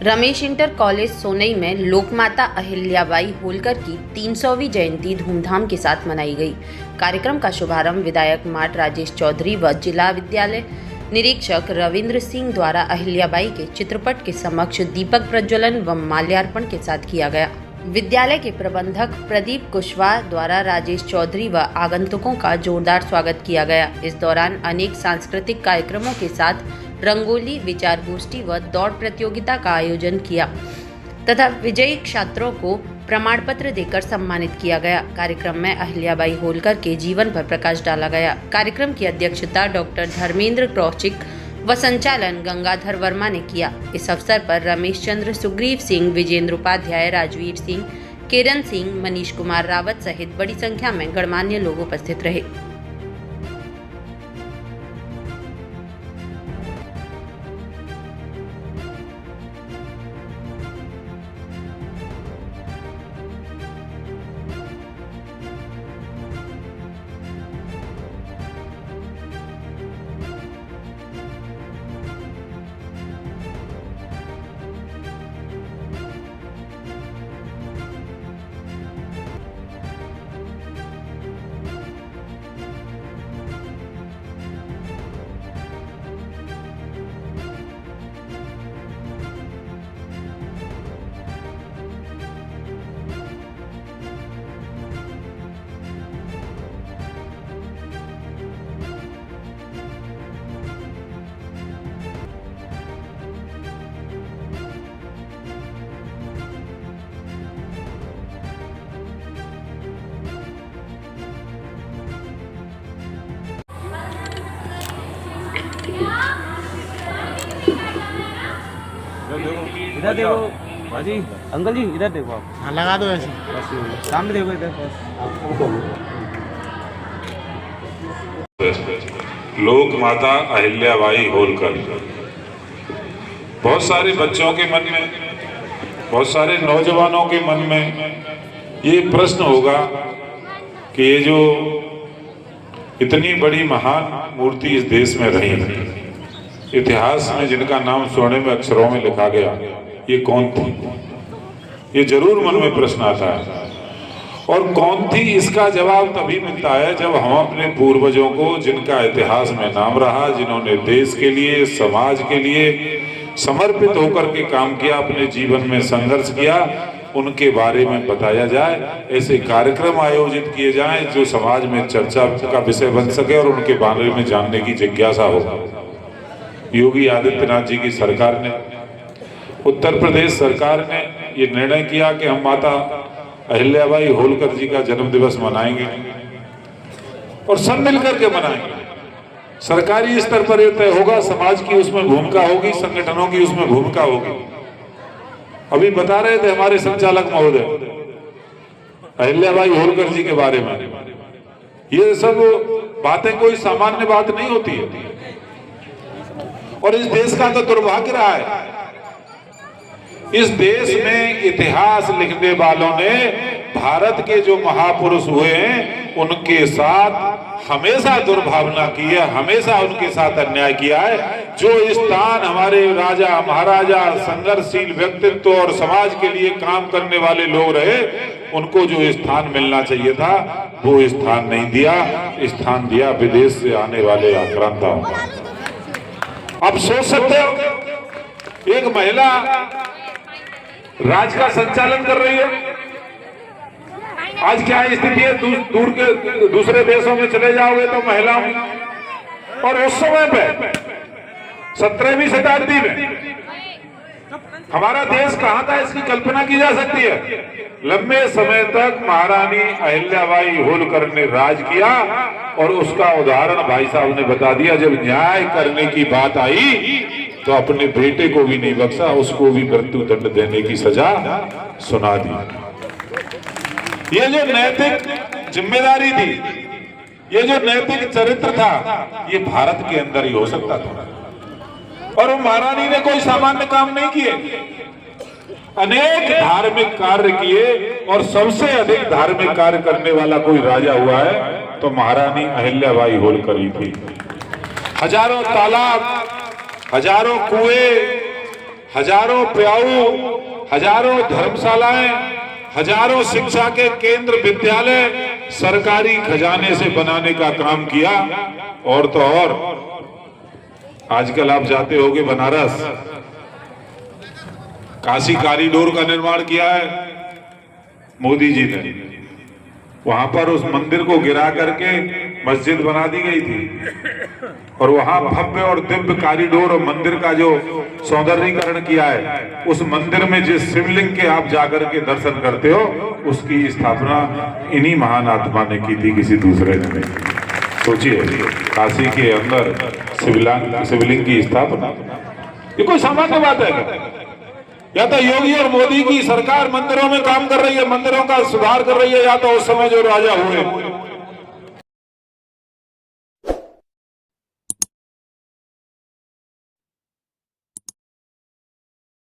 Ramesh inter college Sonai में लोकमाता अहिल्याबाई होलकर की 300वीं जयंती धूमधाम के साथ मनाई गई। कार्यक्रम का शुभारंभ विधायक मार्ट राजेश चौधरी व जिला विद्यालय निरीक्षक रविंद्र सिंह द्वारा अहिल्याबाई के चित्रपट के समक्ष दीपक प्रज्वलन व माल्यार्पण के साथ किया गया। विद्यालय के प्रबंधक प्रदीप कुशवाहा द्वारा राजेश चौधरी व आगंतुकों का जोरदार स्वागत किया गया। इस दौरान अनेक सांस्कृतिक कार्यक्रमों के साथ रंगोली, विचार गोष्ठी व दौड़ प्रतियोगिता का आयोजन किया तथा विजयी छात्रों को प्रमाण पत्र देकर सम्मानित किया गया। कार्यक्रम में अहिल्याबाई होलकर के जीवन पर प्रकाश डाला गया। कार्यक्रम की अध्यक्षता डॉक्टर धर्मेंद्र कौशिक व संचालन गंगाधर वर्मा ने किया। इस अवसर पर रमेश चंद्र, सुग्रीव सिंह, विजेंद्र उपाध्याय, राजवीर सिंह, किरण सिंह, मनीष कुमार रावत सहित बड़ी संख्या में गणमान्य लोग उपस्थित रहे। इधर देखो भाजी, अंकल जी इधर देखो आप। हाँ, लगा दो ऐसे। बस सामने देखो इधर बस। लोक माता अहिल्याबाई होलकर बहुत सारे बच्चों के मन में, बहुत सारे नौजवानों के मन में ये प्रश्न होगा कि ये जो इतनी बड़ी महान मूर्ति इस देश में रही, इतिहास में जिनका नाम स्वर्णिम अक्षरों में लिखा गया, ये कौन थी? ये जरूर मन में प्रश्न आता है। और कौन थी, इसका जवाब तभी मिलता है जब हम अपने पूर्वजों को, जिनका इतिहास में नाम रहा, जिन्होंने देश के लिए, समाज के लिए समर्पित होकर के काम किया, अपने जीवन में संघर्ष किया, उनके बारे में बताया जाए। ऐसे कार्यक्रम आयोजित किए जाएं जो समाज में चर्चा का विषय बन सके और उनके बारे में जानने की जिज्ञासा हो। योगी आदित्यनाथ जी की सरकार ने, उत्तर प्रदेश सरकार ने ये निर्णय किया कि हम माता अहिल्याबाई होलकर जी का जन्म दिवस मनाएंगे और सब मिलकर के मनाएंगे। सरकारी स्तर पर यह तय होगा, समाज की उसमें भूमिका होगी, संगठनों की उसमें भूमिका होगी। अभी बता रहे थे हमारे संचालक महोदय अहिल्याबाई होलकर जी के बारे में। ये सब बातें कोई सामान्य बात नहीं होती है और इस देश का तो दुर्भाग्य रहा है। इस देश में इतिहास लिखने वालों ने भारत के जो महापुरुष हुए हैं उनके साथ हमेशा दुर्भावना की है, हमेशा उनके साथ अन्याय किया है। जो स्थान हमारे राजा महाराजा, संघर्षशील व्यक्तित्व और समाज के लिए काम करने वाले लोग रहे, उनको जो स्थान मिलना चाहिए था वो स्थान नहीं दिया। स्थान दिया विदेश से आने वाले आक्रांताओं को। आप सोच सकते हो, एक महिला राज्य का संचालन कर रही है। आज क्या स्थिति है, दूर के दूसरे देशों में चले जाओगे तो महिलाओं, और उस समय पे 17वीं शताब्दी में हमारा देश कहां था, इसकी कल्पना की जा सकती है। लंबे समय तक महारानी अहिल्याबाई होलकर ने राज किया और उसका उदाहरण भाई साहब ने बता दिया। जब न्याय करने की बात आई तो अपने बेटे को भी नहीं बख्शा, उसको भी मृत्यु दंड देने की सजा सुना दी। ये जो नैतिक जिम्मेदारी थी, ये जो नैतिक चरित्र था, ये भारत के अंदर ही हो सकता था। और वो महारानी ने कोई सामान्य काम नहीं किए, अनेक धार्मिक कार्य किए और सबसे अधिक धार्मिक कार्य करने वाला कोई राजा हुआ है तो महारानी अहिल्याबाई होलकर ही थी। हजारों तालाब, हजारों कुएं, हजारों प्याऊ, हजारों धर्मशालाएं, हजारों शिक्षा के केंद्र विद्यालय सरकारी खजाने से बनाने का काम किया। और तो और आजकल आप जाते होंगे बनारस, काशी कॉरिडोर का निर्माण किया है मोदी जी ने। वहां पर उस मंदिर को गिरा करके मस्जिद बना दी गई थी और वहां भव्य और दिव्य कॉरिडोर और मंदिर का जो सौंदर्यीकरण किया है, उस मंदिर में जिस शिवलिंग के आप जाकर के दर्शन करते हो, उसकी स्थापना इन्हीं महान आत्मा ने की थी, किसी दूसरे ने नहीं। सोचिए, काशी के अंदर शिवलिंग की स्थापना, ये कोई सामान्य बात है क्या? या तो योगी और मोदी की सरकार मंदिरों में काम कर रही है, मंदिरों का सुधार कर रही है, या तो उस समय जो राजा हुए